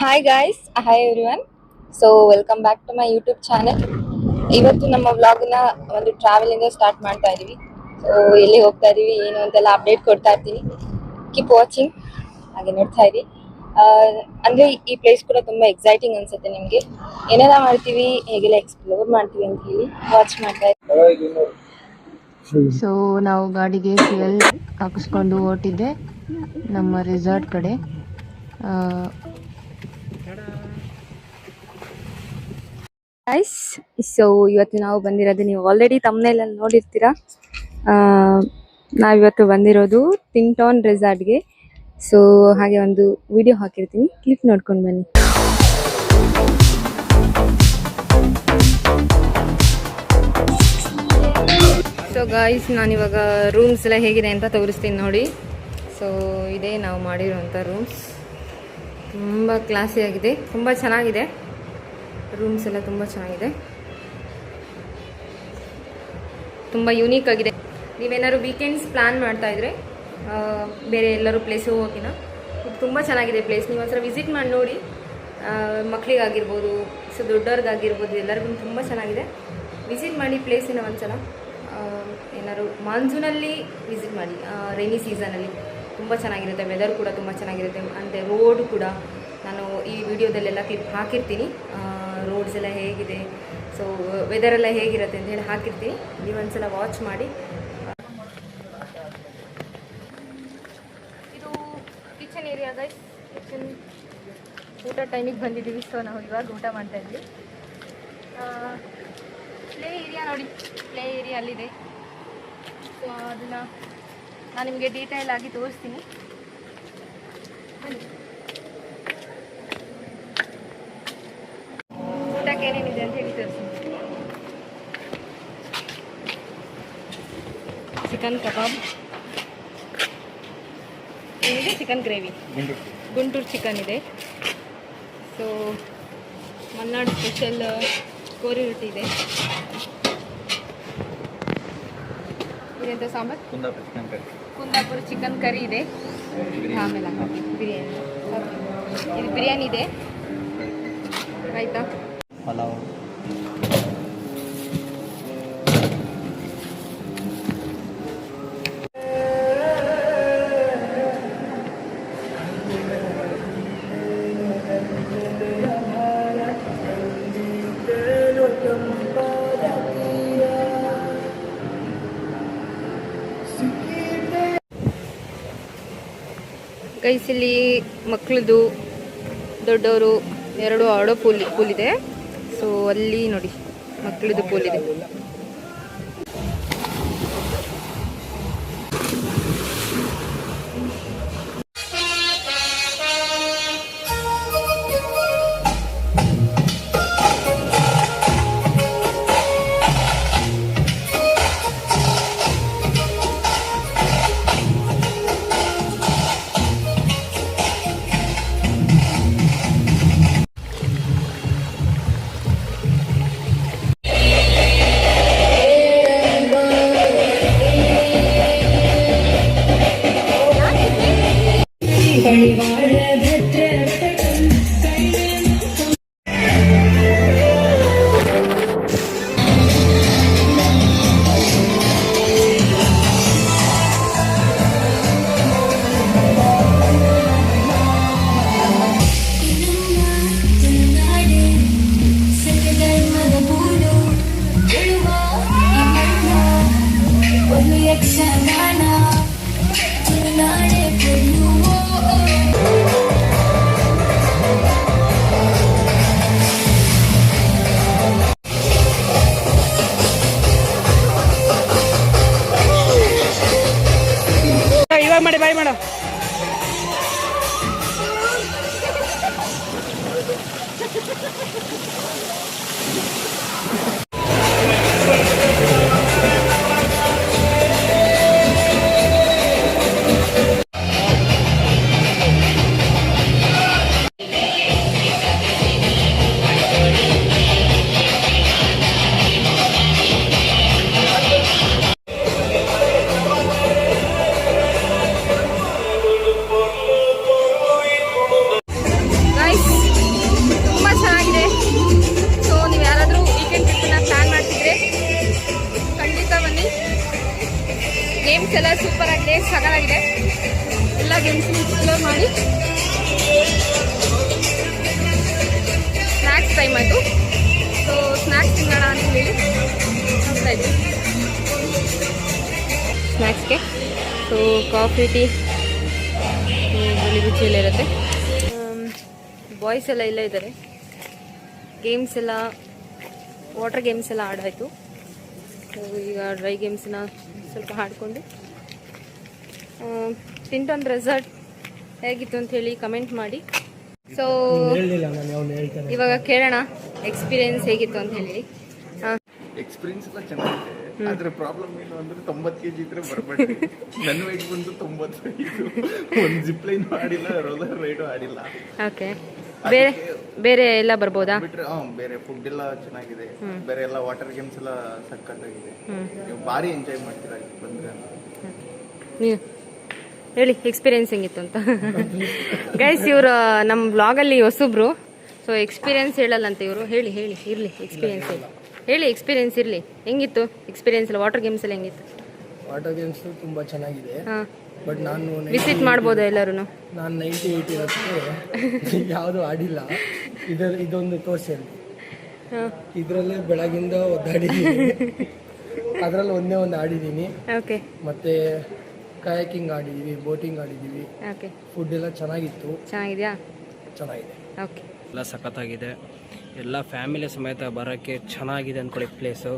Hi guys, hi everyone. So welcome back to my YouTube channel. ಇವತ್ತು ನಮ್ಮ ವ್ಲಾಗ್ನ ಒಂದು ಟ್ರಾವೆಲಿಂದ ಸ್ಟಾರ್ಟ್ ಮಾಡ್ತಾ ಇದೀವಿ. ಸೊ ಎಲ್ಲಿ ಹೋಗ್ತಾ ಇದೀವಿ ಏನು ಅಂತೆಲ್ಲ ಅಪ್ಡೇಟ್ ಕೊಡ್ತಾ ಇರ್ತೀನಿ. ಕೀಪ್ ವಾಚಿಂಗ್, ಹಾಗೆ ನೋಡ್ತಾ ಇರಿ. ಅಂದರೆ ಈ ಪ್ಲೇಸ್ ಕೂಡ ತುಂಬ ಎಕ್ಸೈಟಿಂಗ್ ಅನ್ಸುತ್ತೆ ನಿಮಗೆ. ಏನೆಲ್ಲ ಮಾಡ್ತೀವಿ, ಹೇಗೆಲ್ಲ ಎಕ್ಸ್ಪ್ಲೋರ್ ಮಾಡ್ತೀವಿ ಅಂತ ಹೇಳಿ ವಾಚ್ ಮಾಡ್ತಾ ಇದ್ದೀವಿ. ಸೊ ನಾವು ಗಾಡಿಗೆ ಫ್ಯೂಯಲ್ ಹಾಕಿಸ್ಕೊಂಡು ಹೊರಟಿದ್ದೆ ನಮ್ಮ ರೆಸಾರ್ಟ್ ಕಡೆ. ಗೈಸ್, ಸೊ ಇವತ್ತು ನಾವು ಬಂದಿರೋದು, ನೀವು ಆಲ್ರೆಡಿ ತಮ್ಮನೇಲಿ ನೋಡಿರ್ತೀರಾ. ನಾವಿವತ್ತು ಬಂದಿರೋದು ಟಿಂಗ್ಟಾನ್ ರೆಸಾರ್ಟ್ಗೆ. ಸೊ ಹಾಗೆ ಒಂದು ವಿಡಿಯೋ ಹಾಕಿರ್ತೀನಿ, ಕ್ಲಿಪ್ ನೋಡ್ಕೊಂಡು ಬನ್ನಿ. ಸೊ ಗಾಯ್ಸ್, ನಾನಿವಾಗ ರೂಮ್ಸ್ ಎಲ್ಲ ಹೇಗಿದೆ ಅಂತ ತೋರಿಸ್ತೀನಿ ನೋಡಿ. ಸೊ ಇದೇ ನಾವು ಮಾಡಿರೋಂಥ ರೂಮ್ಸ್. ತುಂಬ ಕ್ಲಾಸಿ ಆಗಿದೆ, ತುಂಬ ಚೆನ್ನಾಗಿದೆ. ರೂಮ್ಸ್ ಎಲ್ಲ ತುಂಬ ಚೆನ್ನಾಗಿದೆ, ತುಂಬ ಯೂನಿಕ್ ಆಗಿದೆ. ನೀವೇನಾದ್ರು ವೀಕೆಂಡ್ಸ್ ಪ್ಲ್ಯಾನ್ ಮಾಡ್ತಾ ಇದ್ರೆ ಬೇರೆ ಎಲ್ಲರೂ ಪ್ಲೇಸಿಗೆ ಹೋಗೋಕ್ಕಿಂತ ಇದು ತುಂಬ ಚೆನ್ನಾಗಿದೆ ಪ್ಲೇಸ್. ನೀವು ಒಂದ್ಸಲ ವಿಸಿಟ್ ಮಾಡಿ ನೋಡಿ. ಮಕ್ಕಳಿಗಾಗಿರ್ಬೋದು, ಸೊ ದೊಡ್ಡವ್ರಿಗಾಗಿರ್ಬೋದು, ಎಲ್ಲರಿಗೂ ತುಂಬ ಚೆನ್ನಾಗಿದೆ. ವಿಸಿಟ್ ಮಾಡಿ ಪ್ಲೇಸಿನ ಒಂದ್ಸಲ. ಏನಾದ್ರು ಮಾನ್ಸೂನಲ್ಲಿ ವಿಸಿಟ್ ಮಾಡಿ, ರೈನಿ ಸೀಸನಲ್ಲಿ ತುಂಬ ಚೆನ್ನಾಗಿರುತ್ತೆ. ವೆದರ್ ಕೂಡ ತುಂಬ ಚೆನ್ನಾಗಿರುತ್ತೆ. ಅಂದರೆ ರೋಡ್ ಕೂಡ ನಾನು ಈ ವಿಡಿಯೋದಲ್ಲೆಲ್ಲ ಕ್ಲಿಪ್ ಹಾಕಿರ್ತೀನಿ. ರೋಡ್ಸ್ ಎಲ್ಲ ಹೇಗಿದೆ, ಸೊ ವೆದರೆಲ್ಲ ಹೇಗಿರುತ್ತೆ ಅಂತ ಹೇಳಿ ಹಾಕಿರ್ತೀನಿ. ನೀವು ಒಂದ್ಸಲ ವಾಚ್ ಮಾಡಿ. ಇದು ಕಿಚನ್ ಏರಿಯಾ ಗೈಸ್. ಕಿಚನ್ ಊಟ ಟೈಮಿಗೆ ಬಂದಿದ್ದೀವಿ. ಸೊ ನಾವು ಇವಾಗ ಊಟ ಮಾಡ್ತಾ ಇದ್ವಿ. ಪ್ಲೇ ಏರಿಯಾ ನೋಡಿ, ಪ್ಲೇ ಏರಿಯಾ ಅಲ್ಲಿದೆ. ಸೊ ಅದನ್ನು ನಾನು ನಿಮಗೆ ಡೀಟೇಲ್ ಆಗಿ ತೋರಿಸ್ತೀನಿ. ಊಟಕ್ಕೆ ಏನೇನಿದೆ ಅಂತ ಹೇಳಿ ತೋರಿಸ್ತೀನಿ. ಚಿಕನ್ ಕಬಾಬ್ ಏನಿದೆ, ಚಿಕನ್ ಗ್ರೇವಿ, ಗುಂಟೂರು ಚಿಕನ್ ಇದೆ. ಸೊ ಮಲ್ನಾಡು ಸ್ಪೆಷಲ್ ಕೋರಿ ರೊಟ್ಟಿ ಇದೆ. ಇದೆಂತ ಸಾಂಬಾರು, ಕುಂದಾಪುರ ಚಿಕನ್ ಕರಿ ಇದೆ. ಆಮೇಲೆ ಬಿರಿಯಾನಿ, ಇದು ಬಿರಿಯಾನಿ ಇದೆ. ಆಯ್ತಾ, ಪಲಾವ್, ಗೈಸ್ ಇಲ್ಲಿ ಮಕ್ಕಳದು ದೊಡ್ಡವರು ಎರಡು ಆಡೋ ಪೂಲ್ ಇದೆ. ಸೊ ಅಲ್ಲಿ ನೋಡಿ ಮಕ್ಕಳದು ಪೂಲ್ ಇದೆ. ಇವಾಗ ಮಾಡಿ ಬಾಯ್ ಮೇಡಮ್. ಗೇಮ್ಸ್ ಎಲ್ಲ ಸೂಪರ್ ಆಗಿದೆ, ಸಗಲಾಗಿದೆ. ಎಲ್ಲ ಗೇಮ್ಸ್ ಎಕ್ಸ್ಪ್ಲೋರ್ ಮಾಡಿ. ಸ್ನ್ಯಾಕ್ಸ್ ಟೈಮ್ ಆಯಿತು. ಸೊ ಸ್ನ್ಯಾಕ್ಸ್ ತಿನ್ನೋಣ ಅಂತ ಹೇಳಿ ಹೋಗ್ತಾ ಇದ್ವಿ ಸ್ನ್ಯಾಕ್ಸ್ಗೆ. ಸೊ ಕಾಫಿ ಟೀ ರುಚಿಯೆಲ್ಲ ಇರುತ್ತೆ. ಬಾಯ್ಸ್ ಎಲ್ಲ ಇಲ್ಲೇ ಇದ್ದಾರೆ. ಗೇಮ್ಸ್ ಎಲ್ಲ ವಾಟರ್ ಗೇಮ್ಸ್ ಎಲ್ಲ ಆಡಾಯಿತು. ಸೊ ಈಗ ಡ್ರೈ ಗೇಮ್ಸನ್ನ ಸ್ವಲ್ಪ ಆಡಿಕೊಂಡು ಟಿಂಟನ್ ರೆಸಾರ್ಟ್ ಹೇಗಿತ್ತು ಅಂತ ಹೇಳಿ ಕಮೆಂಟ್ ಮಾಡಿ. ಸೊ ಇವಾಗ ಕೇಳೋಣ ಎಕ್ಸ್ಪೀರಿಯನ್ಸ್ ಹೇಗಿತ್ತು ಅಂತ ಹೇಳಿ. ಎಕ್ಸ್ಪೀರಿಯನ್ಸ್ ಎಲ್ಲ ಚೆನ್ನಾಗಿದೆ. ಆದ್ರೆ ಪ್ರಾಬ್ಲಮ್ ಏನು ಅಂದ್ರೆ 90 kg ಇದ್ರೆ ಬರ್ಬೇಡಿ. ನನ್ನ ವೆಯ್ಟ್ ಬಂದು 95. ಒಂದು ಜಿಪ್ ಲೈನ್ ಆಡಿಲ್ಲ, ರೋಲರ್ ರೈಡು ಆಡಿಲ್ಲ. ಓಕೆ, ಬೇರೆ ಬೇರೆ ಎಲ್ಲ ಬರ್ಬೋದಾ? ಬಿಟ್ರೆ ಬೇರೆ ಫುಡ್ ಎಲ್ಲ ಚೆನ್ನಾಗಿದೆ. ಬೇರೆ ಎಲ್ಲ ವಾಟರ್ ಗೇಮ್ಸ್ ಎಲ್ಲ ಸಕ್ಕತ್ತಾಗಿದೆ. ನೀವು ಭಾರಿ ಎಂಜಾಯ್ ಮಾಡ್ತೀರಾ ಬಂದ್ರೆ. ನೀವು ಹೇಳಿ ಎಕ್ಸ್ಪೀರಿಯನ್ಸ್ ಹೆಂಗಿತ್ತು ಅಂತ. ಗೈಸ್, ಇವರು ನಮ್ಮ ಬ್ಲಾಗಲ್ಲಿ ಹೊಸಬ್ರು. ಸೊ ಎಕ್ಸ್ಪೀರಿಯನ್ಸ್ ಹೇಳಲ್ಲಂತೆ ಇವರು. ಹೇಳಿ ಹೇಳಿ ಇರಲಿ ಎಕ್ಸ್ಪೀರಿಯನ್ಸ್ ಹೇಳಿ ಎಕ್ಸ್ಪೀರಿಯನ್ಸ್ ಇರಲಿ. ಹೆಂಗಿತ್ತು ಎಕ್ಸ್ಪೀರಿಯನ್ಸ್ ಎಲ್ಲ ವಾಟರ್ ಗೇಮ್ಸ್ ಎಲ್ಲ ಹೆಂಗಿತ್ತು? ವಾಟರ್ ಗೇಮ್ಸ್ ತುಂಬಾ ಚೆನ್ನಾಗಿದೆ. ಬಟ್ ನಾನು ವಿಸಿಟ್ ಮಾಡ್ಬೋದಾ ಎಲ್ಲರೂ? ನಾನು 98 ಇರೋದಕ್ಕೆ ಯಾವುದು ಆಡಿಲ್ಲ. ಇದೊಂದು ತೋರಿಸಿ. ಇದರಲ್ಲೇ ಬೆಳಗಿಂದ ಒದ್ದಾಡಿದ್ದೀನಿ. ಅದರಲ್ಲಿ ಒಂದೇ ಒಂದು ಆಡಿದ್ದೀನಿ. ಓಕೆ. ಮತ್ತೆ ಕಯಾಕಿಂಗ್ ಆಡಿದ್ದೀವಿ, ಬೋಟಿಂಗ್ ಆಡಿದ್ದೀವಿ. ಓಕೆ. ಫುಡ್ ಎಲ್ಲ ಚೆನ್ನಾಗಿತ್ತು. ಚೆನ್ನಾಗಿದೆಯಾ? ಚೆನ್ನಾಗಿದೆ. ಓಕೆ. ಎಲ್ಲ ಸಖತ್ತಾಗಿದೆ. ಎಲ್ಲ ಫ್ಯಾಮಿಲಿ ಸಮೇತ ಬರೋಕ್ಕೆ ಚೆನ್ನಾಗಿದೆ ಅಂದ್ಕೊಳ್ಳಿ ಪ್ಲೇಸು.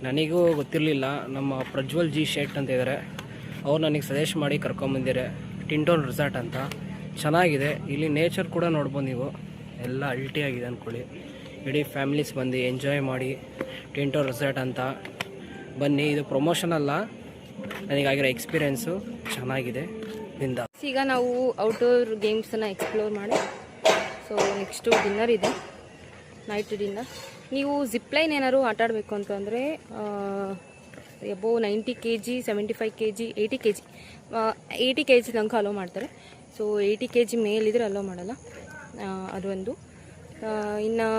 ನನಗೂ ಗೊತ್ತಿರಲಿಲ್ಲ. ನಮ್ಮ ಪ್ರಜ್ವಲ್ ಜಿ ಶೇಟ್ ಅಂತ ಇದ್ದಾರೆ, ಅವ್ರು ನನಗೆ ಸಜೆಸ್ಟ್ ಮಾಡಿ ಕರ್ಕೊಂಬಂದಿದ್ದಾರೆ. ಟಿಂಟೋನ್ ರೆಸಾರ್ಟ್ ಅಂತ ಚೆನ್ನಾಗಿದೆ. ಇಲ್ಲಿ ನೇಚರ್ ಕೂಡ ನೋಡ್ಬೋದು ನೀವು. ಎಲ್ಲ ಅಲ್ಟಿಯಾಗಿದೆ ಅಂದ್ಕೊಳ್ಳಿ. ಇಡೀ ಫ್ಯಾಮಿಲೀಸ್ ಬಂದು ಎಂಜಾಯ್ ಮಾಡಿ. ಟಿಂಟೋನ್ ರೆಸಾರ್ಟ್ ಅಂತ ಬನ್ನಿ. ಇದು ಪ್ರಮೋಷನ್ ಅಲ್ಲ, ನನಗಾಗಿರೋ ಎಕ್ಸ್ಪೀರಿಯೆನ್ಸು ಚೆನ್ನಾಗಿದೆ. ಈಗ ನಾವು ಔಟ್ಡೋರ್ ಗೇಮ್ಸನ್ನು ಎಕ್ಸ್ಪ್ಲೋರ್ ಮಾಡಿ. ಸೊ ನೆಕ್ಸ್ಟು ಡಿನ್ನರ್ ಇದೆ, ನೈಟ್ ಡಿನ್ನರ್. ನೀವು ಜಿಪ್ಲೈನ್ ಏನಾದ್ರು ಆಟ ಆಡಬೇಕು ಅಂತಂದರೆ ಅಬೋವ್ 90 kg, 75 kg, 80 kg ತನಕ ಅಲೋ ಮಾಡ್ತಾರೆ. ಸೊ 80 kg ಮೇಲಿದ್ರೆ ಅಲೋ ಮಾಡಲ್ಲ. ಅದು ಒಂದು. ಇನ್ನು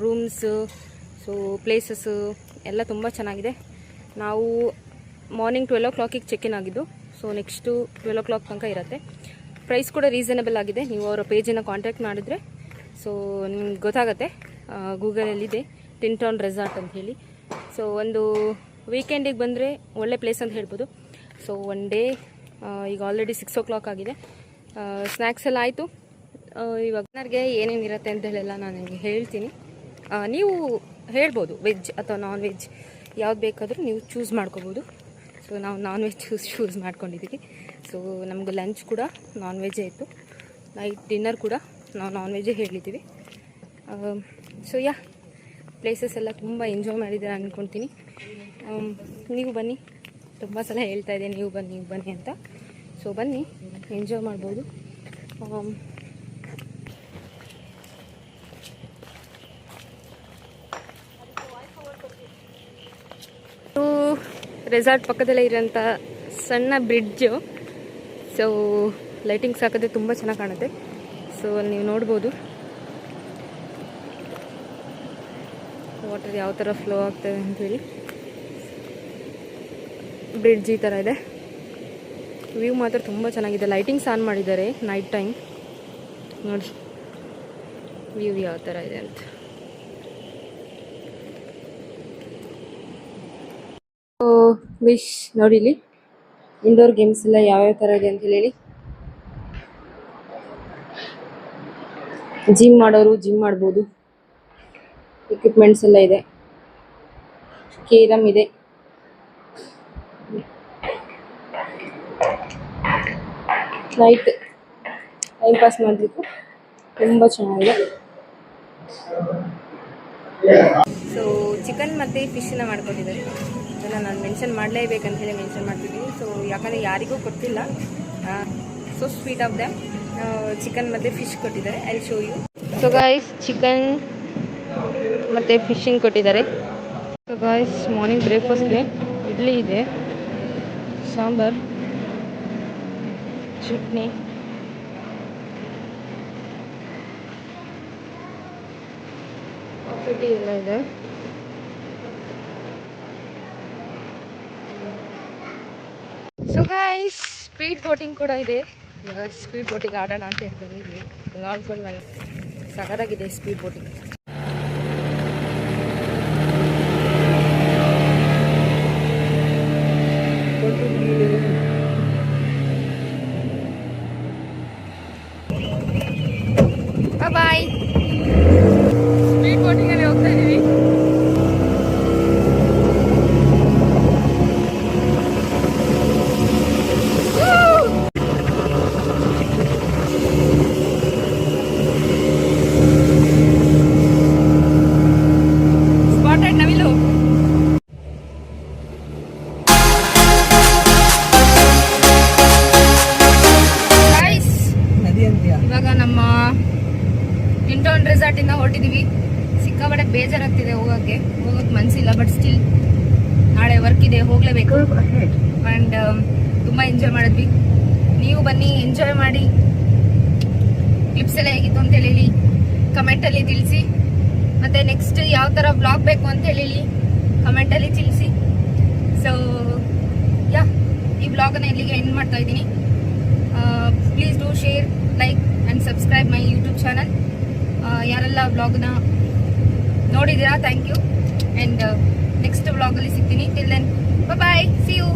ರೂಮ್ಸು, ಸೊ ಪ್ಲೇಸಸ್ಸು ಎಲ್ಲ ತುಂಬ ಚೆನ್ನಾಗಿದೆ. ನಾವು ಮಾರ್ನಿಂಗ್ 12 o'clock ಚೆಕ್-ಇನ್ ಆಗಿದ್ದು. ಸೊ ನೆಕ್ಸ್ಟು 12 o'clock ತನಕ ಇರುತ್ತೆ. ಪ್ರೈಸ್ ಕೂಡ ರೀಸನಬಲ್ ಆಗಿದೆ. ನೀವು ಅವರ ಪೇಜನ್ನು ಕಾಂಟ್ಯಾಕ್ಟ್ ಮಾಡಿದ್ರೆ ಸೊ ನಿಮ್ಗೆ ಗೊತ್ತಾಗುತ್ತೆ. ಗೂಗಲಲ್ಲಿದೆ ಟಿಂಟೋನ್ ರೆಸಾರ್ಟ್ ಅಂತ ಹೇಳಿ. ಸೊ ಒಂದು ವೀಕೆಂಡಿಗೆ ಬಂದರೆ ಒಳ್ಳೆ ಪ್ಲೇಸ್ ಅಂತ ಹೇಳ್ಬೋದು. ಸೊ ಒನ್ ಡೇ ಈಗ ಆಲ್ರೆಡಿ 6 o'clock ಆಗಿದೆ. ಸ್ನ್ಯಾಕ್ಸ್ ಎಲ್ಲ ಆಯಿತು. ಇವಾಗ ಡಿನ್ನರ್ಗೆ ಏನೇನಿರುತ್ತೆ ಅಂತ ಹೇಳೆಲ್ಲ ನಾನು ನಿಮಗೆ ಹೇಳ್ತೀನಿ. ನೀವು ಹೇಳ್ಬೋದು ವೆಜ್ ಅಥವಾ ನಾನ್ ವೆಜ್ ಯಾವ್ದು ಬೇಕಾದರೂ ನೀವು ಚೂಸ್ ಮಾಡ್ಕೋಬೋದು. ಸೊ ನಾವು ನಾನ್ ವೆಜ್ ಚೂಸ್ ಮಾಡ್ಕೊಂಡಿದ್ದೀವಿ. ಸೊ ನಮ್ಗೆ ಲಂಚ್ ಕೂಡ ನಾನ್ ವೆಜ್ಜೇ ಇತ್ತು. ನೈಟ್ ಡಿನ್ನರ್ ಕೂಡ ನಾವು ನಾನ್ ವೆಜ್ಜೇ ಹೇಳಿದ್ದೀವಿ. ಸೊ ಪ್ಲೇಸಸ್ ಎಲ್ಲ ತುಂಬ ಎಂಜಾಯ್ ಮಾಡಿದ್ದೀರಾ ಅಂದ್ಕೊಳ್ತೀನಿ. ನೀವು ಬನ್ನಿ, ತುಂಬ ಸಲ ಹೇಳ್ತಾ ಇದ್ದೆ ನೀವು ಬನ್ನಿ ಅಂತ. ಸೊ ಬನ್ನಿ, ಎಂಜಾಯ್ ಮಾಡ್ಬೋದು. ರೆಸಾರ್ಟ್ ಪಕ್ಕದಲ್ಲೇ ಇರೋಂಥ ಸಣ್ಣ ಬ್ರಿಡ್ಜು. ಸೊ ಲೈಟಿಂಗ್ಸ್ ಹಾಕಿದ್ರೆ ತುಂಬ ಚೆನ್ನಾಗಿ ಕಾಣುತ್ತೆ. ಸೊ ನೀವು ನೋಡ್ಬೋದು ವಾಟರ್ ಯಾವ ಥರ ಫ್ಲೋ ಆಗ್ತದೆ ಅಂಥೇಳಿ. ಬ್ರಿಡ್ಜ್ ಈ ಥರ ಇದೆ. ವ್ಯೂ ಮಾತ್ರ ತುಂಬ ಚೆನ್ನಾಗಿದೆ. ಲೈಟಿಂಗ್ಸ್ ಆನ್ ಮಾಡಿದ್ದಾರೆ ನೈಟ್ ಟೈಮ್. ನೋಡಿ ವ್ಯೂ ಯಾವ ಥರ ಇದೆ ಅಂತ. ವಿಶ್ ನೋಡಿ ಇಲ್ಲಿ ಇಂಡೋರ್ ಗೇಮ್ಸ್ ಎಲ್ಲ ಯಾವ್ಯಾವ ಥರ ಇದೆ ಅಂತ ಹೇಳಿ. ಜಿಮ್ ಮಾಡೋರು ಜಿಮ್ ಮಾಡ್ಬೋದು. ಎಕ್ವಿಪ್ಮೆಂಟ್ಸ್ ಎಲ್ಲ ಇದೆ. ಕೇರಮ್ ಇದೆ. ನೈಟ್ ಟೈಮ್ ಪಾಸ್ ಮಾಡಲಿಕ್ಕೆ ತುಂಬ ಚೆನ್ನಾಗಿದೆ. ಸೊ ಚಿಕನ್ ಮತ್ತು ಫಿಶನ್ನ ಮಾಡ್ಕೊಟ್ಟಿದ್ದಾರೆ. ಅದನ್ನು ನಾನು ಮೆನ್ಷನ್ ಮಾಡಲೇಬೇಕಂತ ಹೇಳಿ ಮೆನ್ಷನ್ ಮಾಡ್ತಿದ್ದೀನಿ. ಸೊ ಯಾಕಂದರೆ ಯಾರಿಗೂ ಗೊತ್ತಿಲ್ಲ. So sweet of them chicken ಮತ್ತು ಫಿಶ್ ಕೊಟ್ಟಿದ್ದಾರೆ. I show you. So guys, chicken ಮತ್ತು ಫಿಶಿಂಗ್ ಕೊಟ್ಟಿದ್ದಾರೆ. ಸೊ ಗಾಯ್ಸ್, ಮಾರ್ನಿಂಗ್ ಬ್ರೇಕ್ಫಾಸ್ಟ್ಗೆ ಇಡ್ಲಿ ಇದೆ, ಸಾಂಬಾರ್, ಚಟ್ನಿ, ಕಾಫಿ ಟೀ ಎಲ್ಲ ಇದೆ. ಸೊ ಗೈಸ್ ಸ್ಪೀಡ್ ಬೋಟಿಂಗ್ ಕೂಡ ಇದೆ. ಇವಾಗ ಸ್ಪೀಡ್ ಬೋಟಿಂಗ್ ಆಡೋಣ ಅಂತ ಹೇಳ್ತೀನಿ. ನಾರ್ಮಲ್ ಸಗದಾಗಿದೆ ಸ್ಪೀಡ್ ಬೋಟಿಂಗ್. ಬಾಯ್. ಸ್ಪೀಡ್ ಬೋಟಿಂಗ್ ಅಲ್ಲಿ ಹೋಗ್ತಾ ಇದೀವಿ. ಸ್ಪಾಟೆಡ್ ನವಿಲು. ಗೈಸ್ ನದಿ ಅಂತೀಯ? ಇವಾಗ ನಮ್ಮ ಇಂಟೌನ್ ರೆಸಾರ್ಟ್ ಇಂದ ಹೊರಟಿದೀವಿ. ಸಿಕ್ಕಾಪಟ್ಟೆ ಬೇಜಾರಾಗ್ತಿದೆ ಹೋಗಕ್ಕೆ ಮನ್ಸಿಲ್ಲ, ಬಟ್ ಸ್ಟಿಲ್ ನಾಳೆ ವರ್ಕ್ ಇದೆ, ಹೋಗ್ಲೇಬೇಕು. ಅಂಡ್ ತುಂಬಾ ಎಂಜಾಯ್ ಮಾಡಿದ್ವಿ. ನೀವು ಬನ್ನಿ, ಎಂಜಾಯ್ ಮಾಡಿ. ಕ್ಲಿಪ್ಸ್ ಎಲ್ಲ ಹೇಗಿತ್ತು ಅಂತ ಹೇಳಿ ಕಮೆಂಟ್ ಅಲ್ಲಿ ತಿಳಿಸಿ. ಮತ್ತೆ ನೆಕ್ಸ್ಟ್ ಯಾವ ತರ ಬ್ಲಾಗ್ ಬೇಕು ಅಂತ ಹೇಳಿ ಕಮೆಂಟ್ ಅಲ್ಲಿ ತಿಳಿಸಿ. ಸೊ ಯಾ, ಈ ಬ್ಲಾಗ್ ಅನ್ನ ಇಲ್ಲಿಗೆ ಎಂಡ್ ಮಾಡ್ತಾ ಇದ್ದೀನಿ. Please do share, like and subscribe my YouTube channel. ಯಾರೆಲ್ಲ ಬ್ಲಾಗ್ನ ನೋಡಿದ್ದೀರಾ, ಥ್ಯಾಂಕ್ ಯು. ಆ್ಯಂಡ್ ನೆಕ್ಸ್ಟ್ ಬ್ಲಾಗಲ್ಲಿ ಸಿಗ್ತೀನಿ. Till then bye, see you.